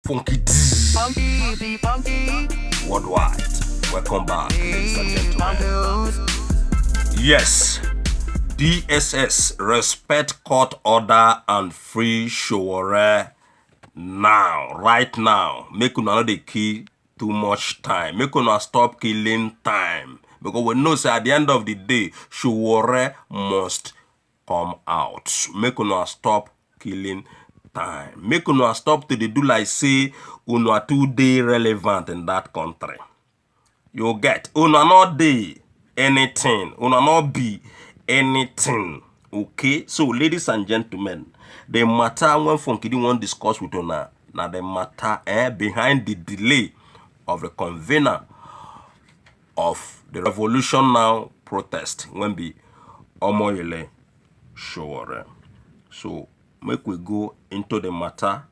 Funky D. Worldwide. Welcome back, ladies and gentlemen. Yes. DSS, respect court order and free Sowore now, right now. Make una no dey kill too much time. Make una stop killing time. Because we know say at the end of the day, Sowore must come out. Make una stop killing time. Make una stop to dey do like say una too dey relevant in that country. You get una not dey anything. Una not be anything. Okay, so ladies and gentlemen, the matter when Funky D won't discuss with una now the matter behind the delay of the convener of the revolution now protest when be Omoyele Sowore. So make we go into the matter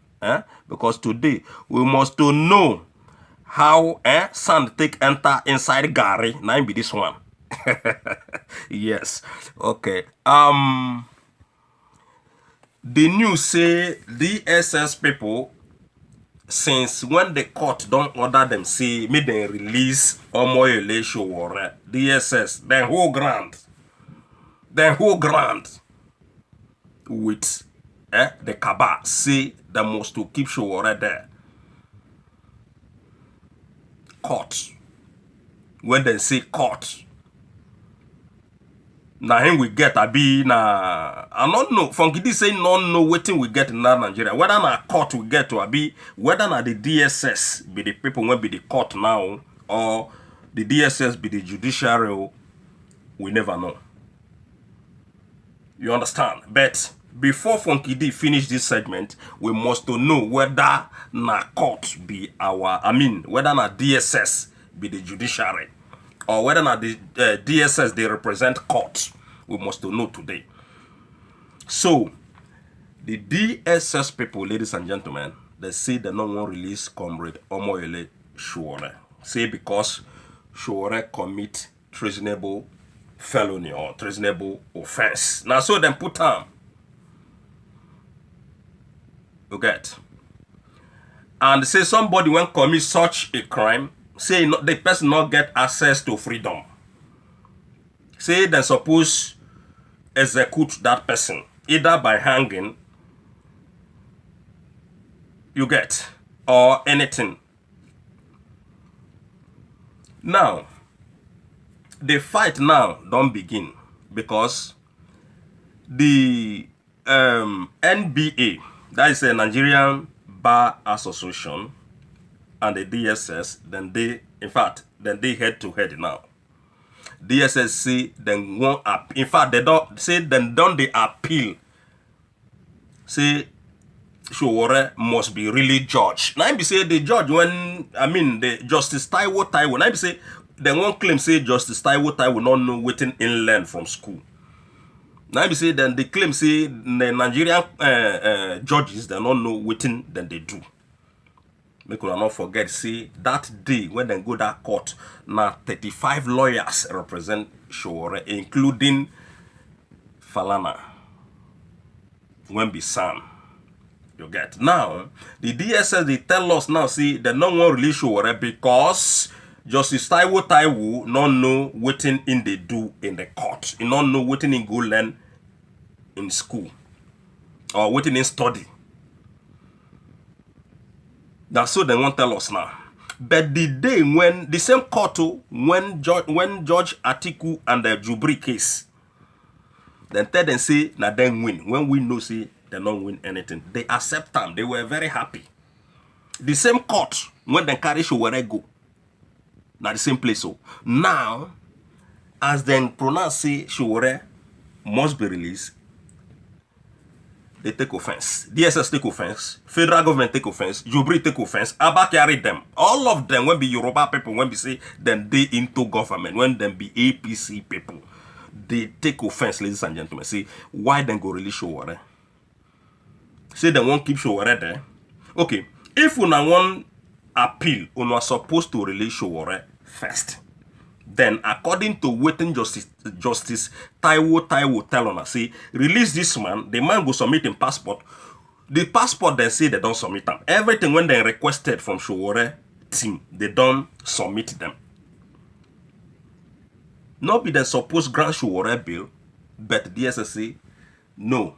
because today we must to know how sand take enter inside Gary. Now be this one. Yes. Okay. The news say DSS people, since when the court don't order them say me they release Omoyele Sowore, DSS then whole grant with the cabal say they must to keep Sowore there. Court. When they say court, now him we get a be na I don't know. Funky D say no waiting we get in Nigeria. Whether na court we get to a be, whether na the DSS be the people when be the court now, or the DSS be the judiciary, we never know. You understand? But before Funky D finish this segment, we must to know whether na court be our, whether na DSS be the judiciary, or whether or not the DSS they represent courts, we must to know today. So, the DSS people, ladies and gentlemen, they say they no want release comrade Omoyele Sowore. Say because Sowore commit treasonable felony or treasonable offense. Now, so then put on. You get. And say somebody when commit such a crime, say the person not get access to freedom. Say they suppose execute that person either by hanging, you get, or anything. Now, the fight now don't begin because the NBA, that is a Nigerian Bar Association, and the DSS, then they head to head now. DSS say then won't in fact they don't say then don't they appeal. Say Sowore must be really judged. Now be say the judge when the Justice Taiwo. Now be say they won't claim say Justice Taiwo not know waiting in learn from school. Now be say then they claim say the Nigerian judges they don't know waiting than they do. Make una not forget, see, that day when they go that court, now 35 lawyers represent Sowore, including Falana, when be Sam. You get. Now, the DSS, they tell us now, see, they don't want to release Sowore because Justice Taiwo don't know what in they do in the court. He don't know what in go learn in school or what in study. That's so they won't tell us now. But the day when the same court, when Judge Atiku and the Jubri case, then tell them say na them win. When we know say they don't win anything, they accept them. They were very happy. The same court when they carry Sowore go, na the same place. So now, as then pronounce say Sowore must be released, they take offense. DSS take offense. Federal government take offense. Jubri take offense. Abba carry them. All of them, when be Yoruba people, when be say, then they into government. When them be APC people, they take offense, ladies and gentlemen. See, why then go release Sowore? Say they won't keep Sowore there. Okay, if una want appeal, una supposed to release Sowore first. Then, according to waiting Justice Taiwo tell on us, say, release this man, the man go submit him passport, The passport they say they don't submit them. Everything when they requested from Sowore team, they don't submit them. Not be they suppose grant Sowore bill, but DSS say no.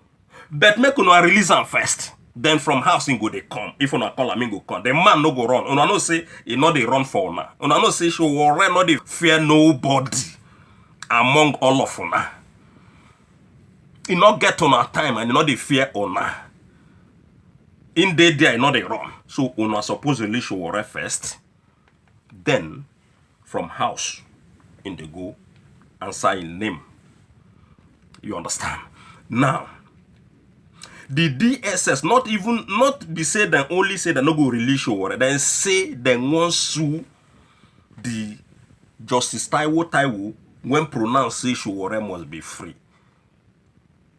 But make una release them first. Then from house in go they come. If una call him go come. The man no go run. Una no say he no they run for una. Una no say Sowore no they fear nobody among all of una. He not get on our time and he not they fear una. In day there, he not they run. So una suppose release Sowore first. Then from house in the go and sign name. You understand? Now, the DSS not be say they only say they no go release Sowore. Then say they want sue the Justice Taiwo when pronounced say Sowore must be free.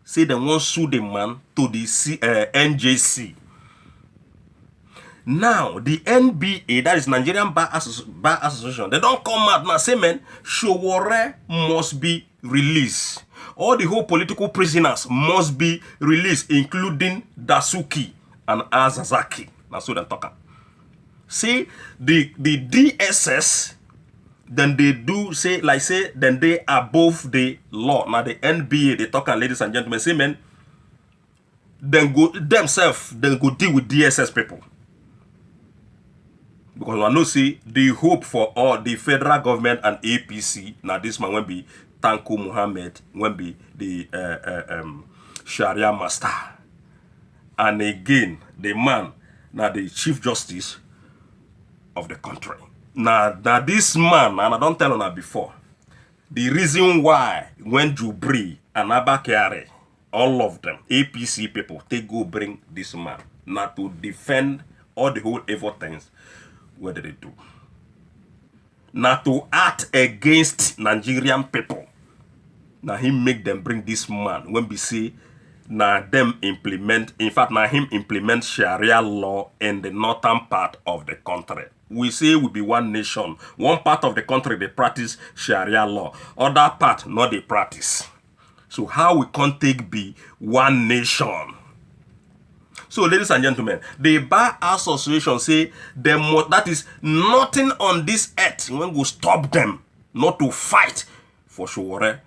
Say they want sue the man to the NJC. Now, the NBA, that is Nigerian Bar Association, they don't come out now say, man, Sowore must be released. All the whole political prisoners must be released, including Dasuki and Azazaki. That's what they're talking. See, the DSS, then they do say, like say, then they above the law. Now the NBA, they talking, ladies and gentlemen, say, man, then go themselves, then go deal with DSS people. Because I know see the hope for all the federal government and APC. Now this man will be Tanko Muhammad, will be the Sharia master. And again, the man, now the Chief Justice of the country. Now this man, and I don't tell you that before, the reason why when Jubri and Abakari, all of them, APC people, they go bring this man, now to defend all the whole evil things. What did they do? Now to act against Nigerian people. Now him make them bring this man. When we say, now them implement, in fact, now him implement Sharia law in the northern part of the country. We say we be one nation. One part of the country they practice Sharia law. Other part not they practice. So how we can't take be one nation? So, ladies and gentlemen, the Bar Association say that is nothing on this earth when we stop them not to fight for Sowore.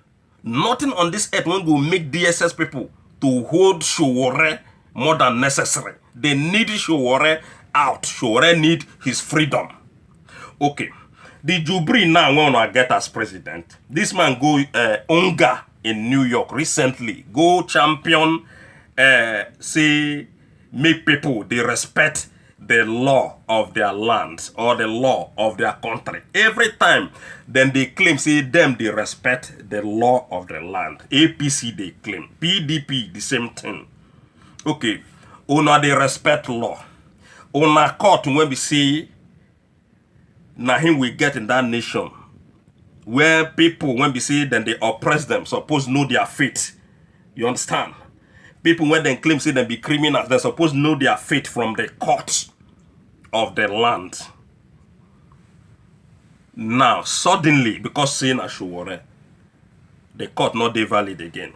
Nothing on this earth when we make DSS people to hold Sowore more than necessary. They need Sowore out. Sowore need his freedom. Okay. The Jubri now want to get as president. This man go Unga in New York recently. Go champion, say, make people they respect the law of their land or the law of their country. Every time then they claim say them they respect the law of the land. APC they claim. PDP the same thing. Okay. Una they respect law. Una court when we say now him we get in that nation where people when we say then they oppress them suppose know their fate. You understand? People when they claim say they be criminals, they're supposed to know their fate from the courts of the land. Now, suddenly, because saying Sowore, the court not they valid again.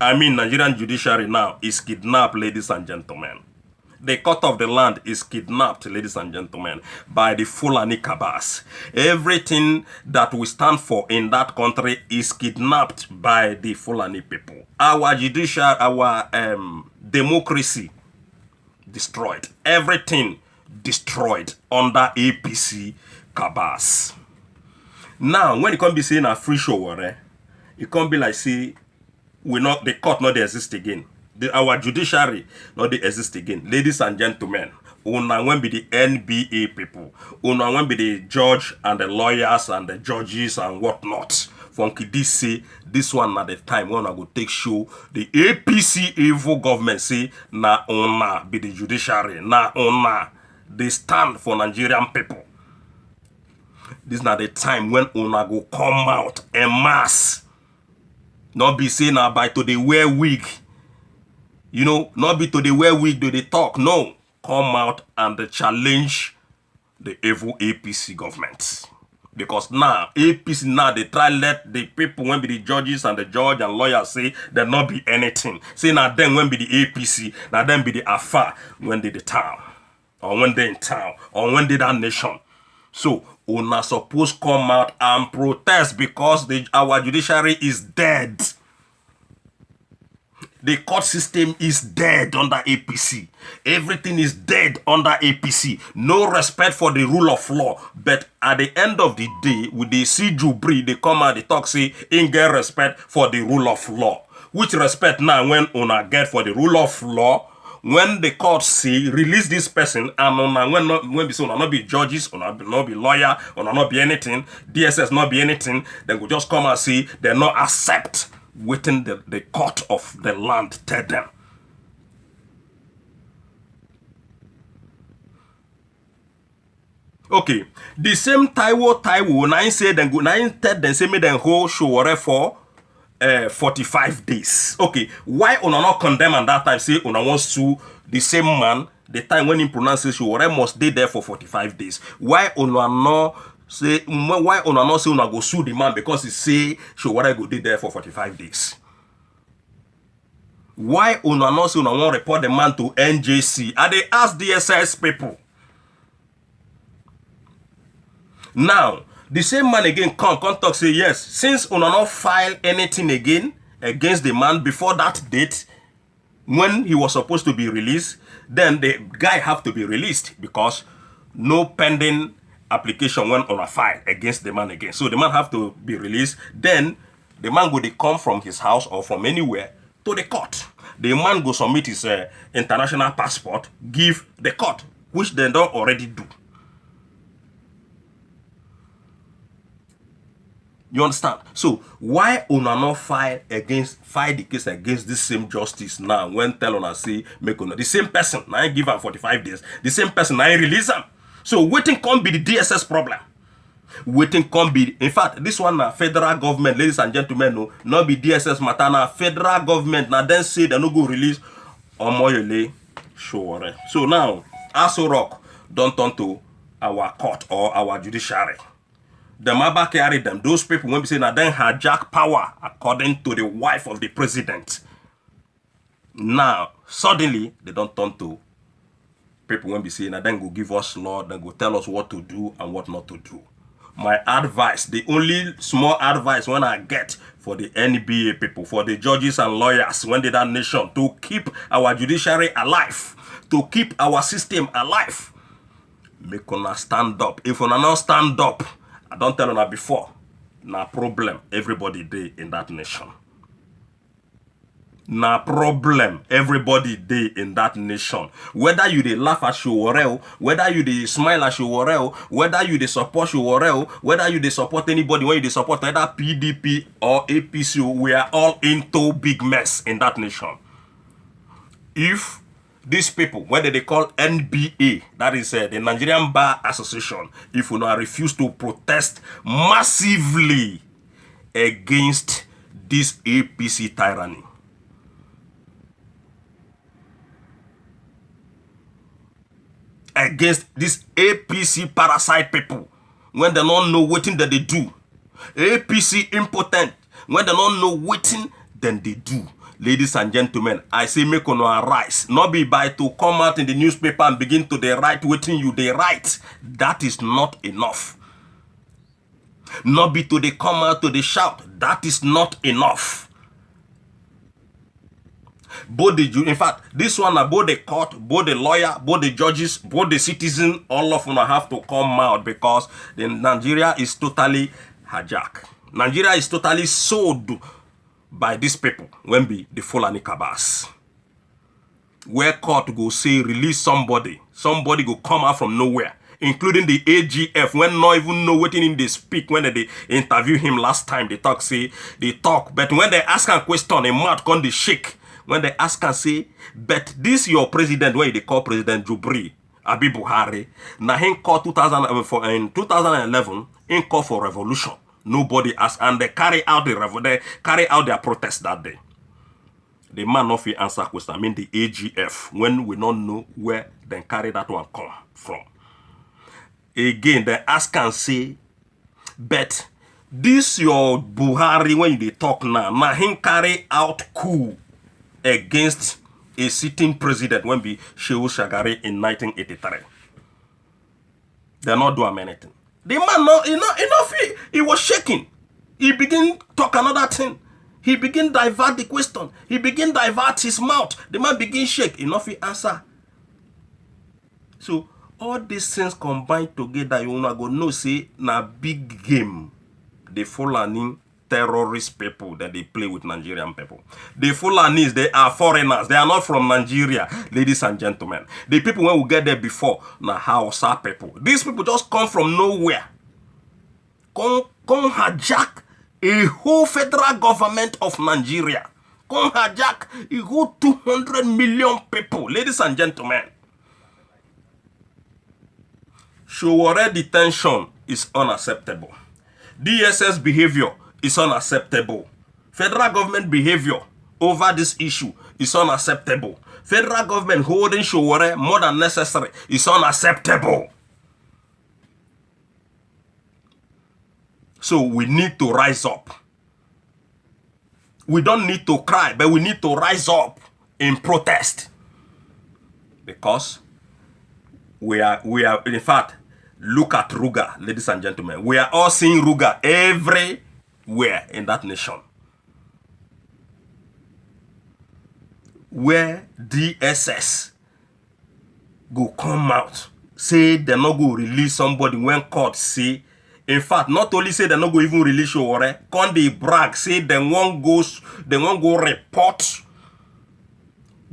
I mean, Nigerian judiciary now is kidnapped, ladies and gentlemen. The court of the land is kidnapped, ladies and gentlemen, by the Fulani Kabas. Everything that we stand for in that country is kidnapped by the Fulani people. Our judicial, our democracy destroyed. Everything destroyed under APC Kabas. Now, when it can be saying a free Sowore, it can't be like say the court not exist again. Our judiciary not they exist again. Ladies and gentlemen, una when be the NBA people, una when be the judge and the lawyers and the judges and whatnot. From this say this one at the time when I go take show the APC evil government say na una be the judiciary, na una they stand for Nigerian people. This not the time when una go come out en mass. Not be saying now by to the wear wig. You know, not be to the where we do they talk. No. Come out and challenge the evil APC government. Because now, APC now, they try let the people, when be the judges and the judge and lawyers say there not be anything. Say now then when be the APC, now then be the AFA when they the town. Or when they in town. Or when they that nation. So, una suppose come out and protest because our judiciary is dead. The court system is dead under APC. Everything is dead under APC. No respect for the rule of law. But at the end of the day, with the CJUBRI, they come out, they talk, say, in get respect for the rule of law. Which respect now when una get for the rule of law, when the court say, release this person, and una, when we say, una not be judges, una not be lawyer, una not be anything, DSS not be anything, then we just come and say, they not accept within the court of the land tell them. Okay, the same Taiwo, nine say then go nine tell them say me then hold show for 45 days. Okay, why una not condemn at that time say una want sue the same man the time when he pronounces show must stay there for 45 days? Why una not say why una not say una go sue the man because he say Showore go dey there for 45 days? Why una not say una want report the man to NJC? And they ask DSS people. Now, the same man again come talk say yes, since una not file anything again against the man before that date when he was supposed to be released, then the guy have to be released because no pending application went on a file against the man again. So the man have to be released. Then the man go come from his house or from anywhere to the court. The man go submit his international passport, give the court, which they don't already do. You understand? So why una not file the case against this same justice now when tell una say make una the same person now give him 45 days, the same person now release him? So waiting can't be the DSS problem. Waiting can't be. In fact, this one na federal government, ladies and gentlemen, no, not be DSS matter na federal government. Now then say they no go release Omoyele Showore. So now, Aso Rock don't turn to our court or our judiciary. The Maba carry them. Those people when we say now then hijack power according to the wife of the president. Now suddenly they don't turn to people when we say now then go give us law, then go tell us what to do and what not to do. My advice, the only small advice when I get for the NBA people, for the judges and lawyers when they that nation, to keep our judiciary alive, to keep our system alive, make una stand up. If una not stand up, I don't tell una before, na problem everybody dey in that nation. Na problem everybody dey in that nation. Whether you dey laugh at Showore, whether you dey smile at Showore, whether you dey support Showore, whether you dey support anybody, when you dey support either PDP or APC, we are all into big mess in that nation. If these people, whether they call NBA, that is the Nigerian Bar Association, if we now refuse to protest massively against this APC tyranny, against this APC parasite people, when they don't know what that they do, APC impotent, when they don't know what then they do. Ladies and gentlemen, I say make una arise. Not be by to come out in the newspaper and begin to the write waiting you they write. That is not enough. Not be to the come out to the shout. That is not enough. Both the in fact, this one are both the court, both the lawyer, both the judges, both the citizen, all of them have to come out because the Nigeria is totally hijacked. Nigeria is totally sold by these people when be the Fulani Kabas. Where court go say release somebody go come out from nowhere, including the AGF, when not even know what in they speak. When they interview him last time, they talk, but when they ask a question, a mouth con they shake. When they ask and say, but this your president, where they call President Jubri, Abi Buhari, na him call in 2011, in call for revolution. Nobody asked, and they carry out their protest that day. The man not fit answer question. I mean the AGF, when we don't know where they carry that one come from. Again, they ask and say, But this your Buhari, when they talk now him carry out coup against a sitting president when be Shehu Shagari in 1983. They're not doing anything. The man, he was shaking. He began talk another thing. He began divert the question. He began divert his mouth. The man begin shake. Enough he answer. So all these things combined together, you wanna go no say na big game. The Fulani terrorist people that they play with Nigerian people. The Fulanis, they are foreigners. They are not from Nigeria, ladies and gentlemen. The people when we get there before, na Hausa people. These people just come from nowhere. Come hijack a whole federal government of Nigeria. Come hijack a whole 200 million people, ladies and gentlemen. Showore detention is unacceptable. DSS behavior is unacceptable. Federal government behavior over this issue is unacceptable. Federal government holding Showore more than necessary is unacceptable. So we need to rise up. We don't need to cry, but we need to rise up in protest. Because we are in fact, look at Ruga, ladies and gentlemen. We are all seeing Ruga everywhere in that nation. Where DSS go come out, say they're not going to release somebody when court say, in fact, not only say they're not going to even release Showore, come they brag, say they won't go report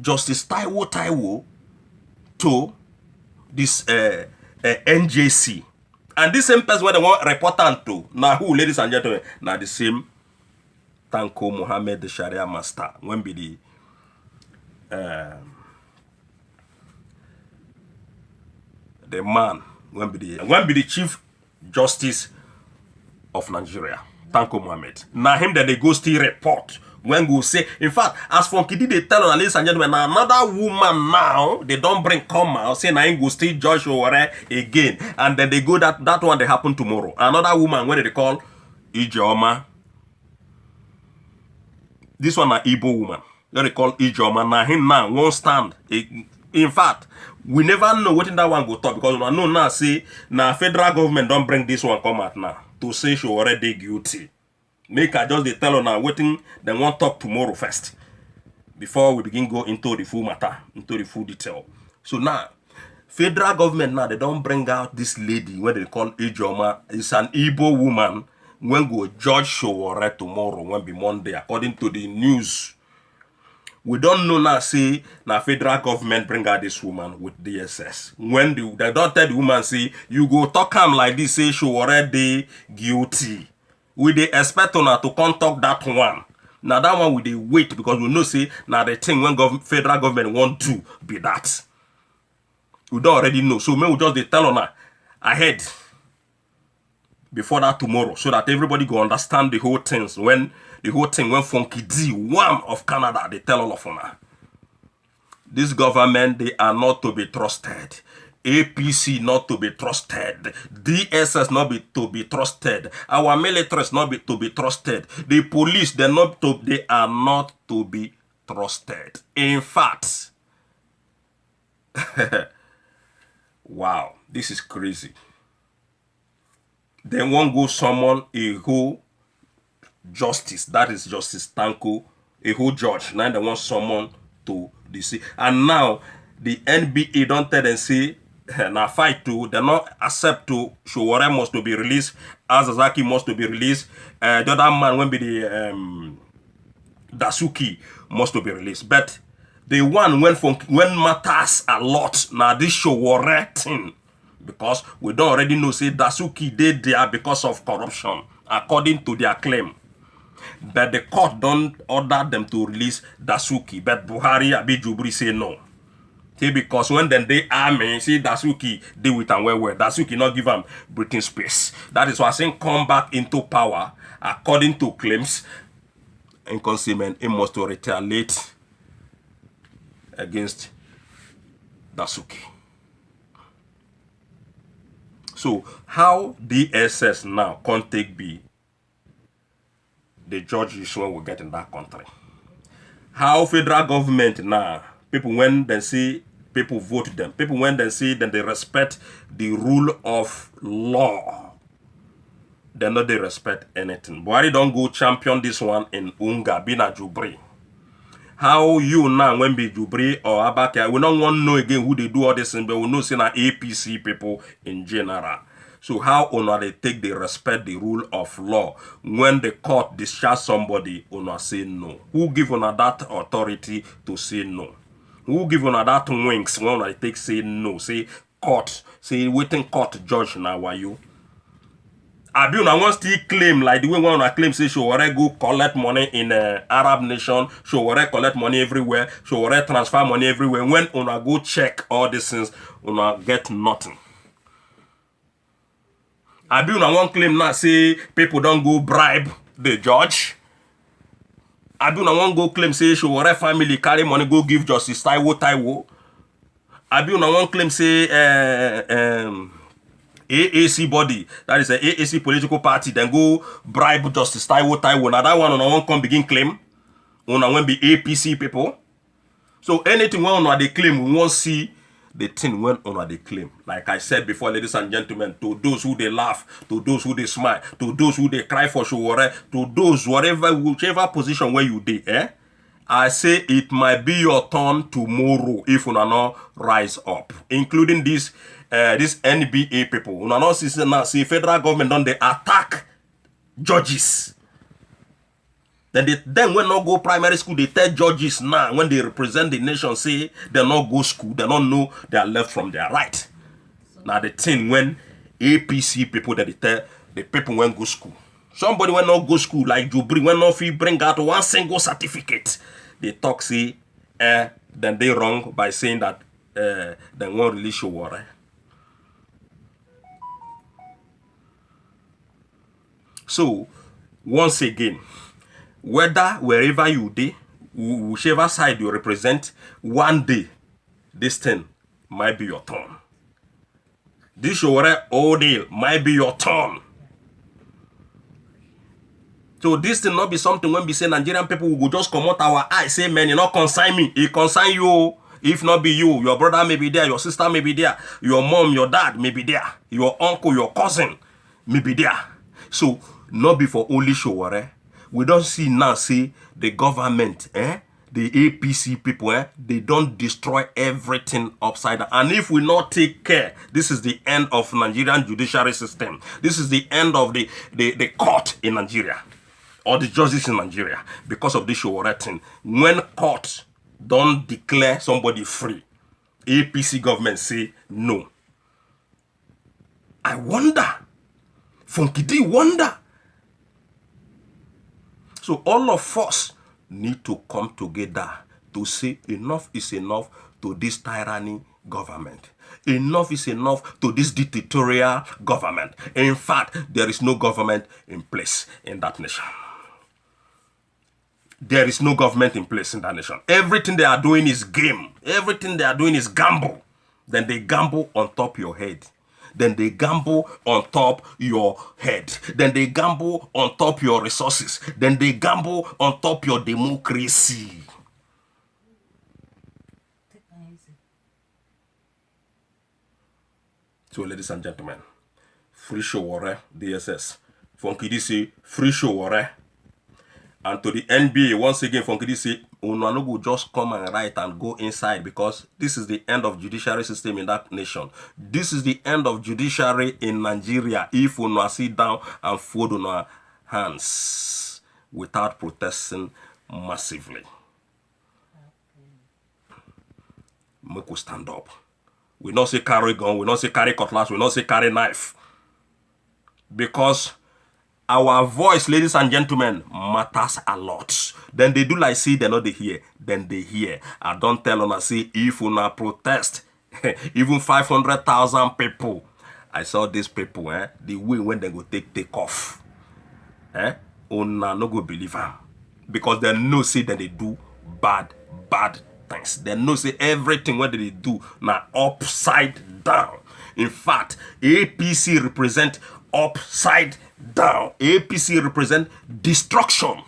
Justice Taiwo to this NJC. And this same person where they want report to, now who, ladies and gentlemen, now the same Tanko Mohammed, the Sharia master, when be the man, when be the Chief Justice of Nigeria, Tanko Mohammed. Now him that they go still report. When go say, in fact, as for Kidi, they tell on ladies and gentlemen, another woman now, they don't bring come out, say, now go still judge Showore again. And then they go, that one, they happen tomorrow. Another woman, what they call Ijeoma. This one, an Igbo woman. What they call Ijeoma. Now him now won't stand. In fact, we never know what in that one go talk, because I know now, say, now federal government don't bring this one come out now, to say Showore they guilty. Make I just they tell her now waiting, then won't talk tomorrow first. Before we begin go into the full matter, into the full detail. So now, federal government now, they don't bring out this lady, what they call Ijoma. It's an Igbo woman, when go judge Showore tomorrow, when be Monday, according to the news. We don't know now, say, now federal government bring out this woman with DSS. When they don't tell the woman, say, you go talk him like this, say Showore they guilty. We they expect her to contact that one. Now that one we they wait, because we know say now the thing when federal government want to be that. We don't already know. So maybe we just they tell her ahead before that tomorrow, so that everybody go understand the whole things. When Funky D, one of Canada, they tell all of them. This government, they are not to be trusted. APC not to be trusted. DSS not to be trusted. Our militaries not to be trusted. The police, they are not to be trusted. In fact, wow, this is crazy. They won't go summon a whole justice, that is Justice Tanko, a whole judge. Now they want someone to DC. And now the NBA don't tell them say, now fight to, they not accept to Showore must to be released, Azazaki must to be released, the other man when be the Dasuki must to be released. But the one when matters a lot, now this Showore thing, because we don't already know say Dasuki did there because of corruption, according to their claim. But the court don't order them to release Dasuki, but Buhari Abi Jubri say no. See, because when then they army, see Dasuki deal with them well. Dasuki not give them breathing space. That is why I saying come back into power according to claims. In consequence, it must retaliate against Dasuki. So how DSS now can't take be the judges when we get in that country? How federal government now, people when they see people vote them, people when they see then they respect the rule of law, they know they respect anything. Buhari don't go champion this one in Unga, Bina Jubri. How you now when be Jubri or Abaka, we don't want to know again who they do all this thing, but we know see na APC people in general. So how una they take they respect the rule of law when the court discharge somebody, una say no. Who give una that authority to say no? Who give una that wings when una take say no? Say court, say waiting court judge now why you? Abi una want still claim like the way one una claim say Showore go collect money in Arab nation, Showore collect money everywhere, Showore transfer money everywhere. When una go check all these things, una get nothing. Abi una one claim now say people don't go bribe the judge. Abi una one go claim say Showore family carry money go give Justice Taiwo. Abi una one claim say AAC body, that is a AAC political party, then go bribe Justice Taiwo. Now that one una one come begin claim. Una one be APC people. So anything when una they claim, we won't see the thing when una they claim. Like I said before, ladies and gentlemen, to those who they laugh, to those who they smile, to those who they cry for Showore, to those whichever position where you did, I say it might be your turn tomorrow if una not rise up, including this NBA people. Una not see federal government don't they attack judges. Then when not go primary school, they tell judges now when they represent the nation say they not go school, they don't know their left from their right. Now the thing when APC people that they tell the people when go school. Somebody when not go school like Jubri when not fee bring out one single certificate. They talk say then they wrong by saying that they won't release Showore. So once again, whether wherever you dey, whichever side you represent, one day this thing might be your turn. This Showore ordeal might be your turn. So this thing not be something when we say Nigerian people will just come out our eyes, say man, you not consign me, it consign you. If not be you, your brother may be there, your sister may be there, your mom, your dad may be there, your uncle, your cousin may be there. So not be for only Showore. We don't see now say the government, the APC people, they don't destroy everything upside down. And if we not take care, this is the end of Nigerian judiciary system. This is the end of the court in Nigeria, or the justice in Nigeria, because of this Showore thing. When court don't declare somebody free, APC government say no. I wonder, Funky D wonder. So all of us need to come together to say enough is enough to this tyranny government. Enough is enough to this dictatorial government. In fact, there is no government in place in that nation. There is no government in place in that nation. Everything they are doing is game. Everything they are doing is gamble. Then they gamble on top of your head. Then they gamble on top your head. Then they gamble on top your resources. Then they gamble on top your democracy. So, ladies and gentlemen, free Showore, DSS. Funky D say, free Showore. And to the NBA, once again, Funky D say, Una will just come and write and go inside, because this is the end of judiciary system in that nation. This is the end of judiciary in Nigeria if Una sit down and fold Una hands without protesting massively. Make we stand up. We not say carry gun, we not say carry cutlass, we not say carry knife. Because our voice, ladies and gentlemen, matters a lot. Then they do like say they know they hear. Then they hear. I don't tell Una say if Una protest, even 500,000 people. I saw these people, the way when they go take off. Una no go believe them. Because they know say that they do bad things. They know say everything what they do now upside down. In fact, APC represent upside down. APC represent destruction.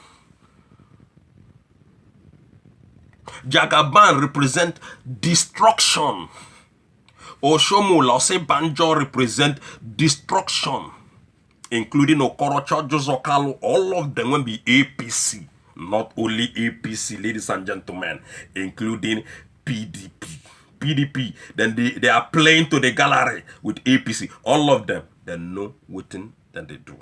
Jagaban represent destruction. Oshomo Banjo represent destruction. Including Okorocha, Josokalo, all of them will be APC. Not only APC, ladies and gentlemen, including PDP. PDP, then they are playing to the gallery with APC. All of them, they know what then they do.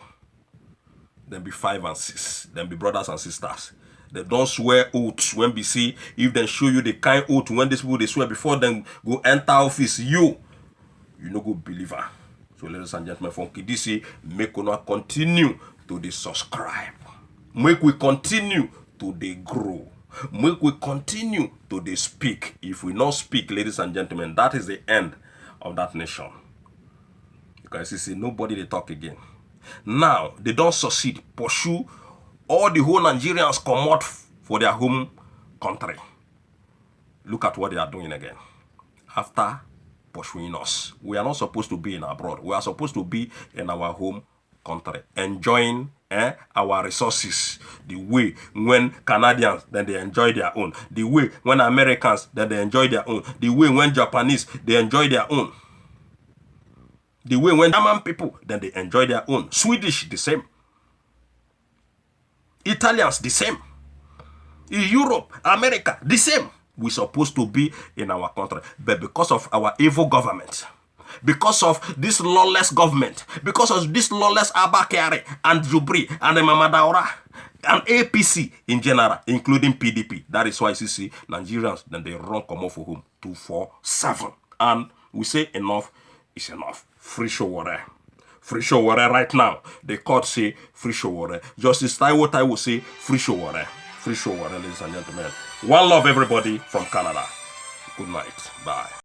Then be 5 and 6. Then be brothers and sisters. They don't swear oaths when we see, if they show you the kind oath when these people they swear before them go enter office, you no go believer. So ladies and gentlemen, from KDC, make we continue to the subscribe. Make we continue to the grow. Make we continue to the speak. If we not speak, ladies and gentlemen, that is the end of that nation. Because you see, nobody they talk again. Now, they don't succeed. Pursue all the whole Nigerians come out for their home country. Look at what they are doing again. After pursuing us. We are not supposed to be in abroad. We are supposed to be in our home country. Enjoying our resources. The way when Canadians, then they enjoy their own. The way when Americans, then they enjoy their own. The way when Japanese, they enjoy their own. The way when German people, then they enjoy their own. Swedish, the same. Italians, the same. In Europe, America, the same. We're supposed to be in our country. But because of our evil government, because of this lawless government, because of this lawless Abakari and Jubri and Mamadaura and APC in general, including PDP. That is why you see Nigerians, then they run come off for home 247. And we say enough is enough. Free show water. Free show water right now. The court say free show water. Justice Taiwo will say free show water. Free show water, ladies and gentlemen. One love, everybody from Canada. Good night. Bye.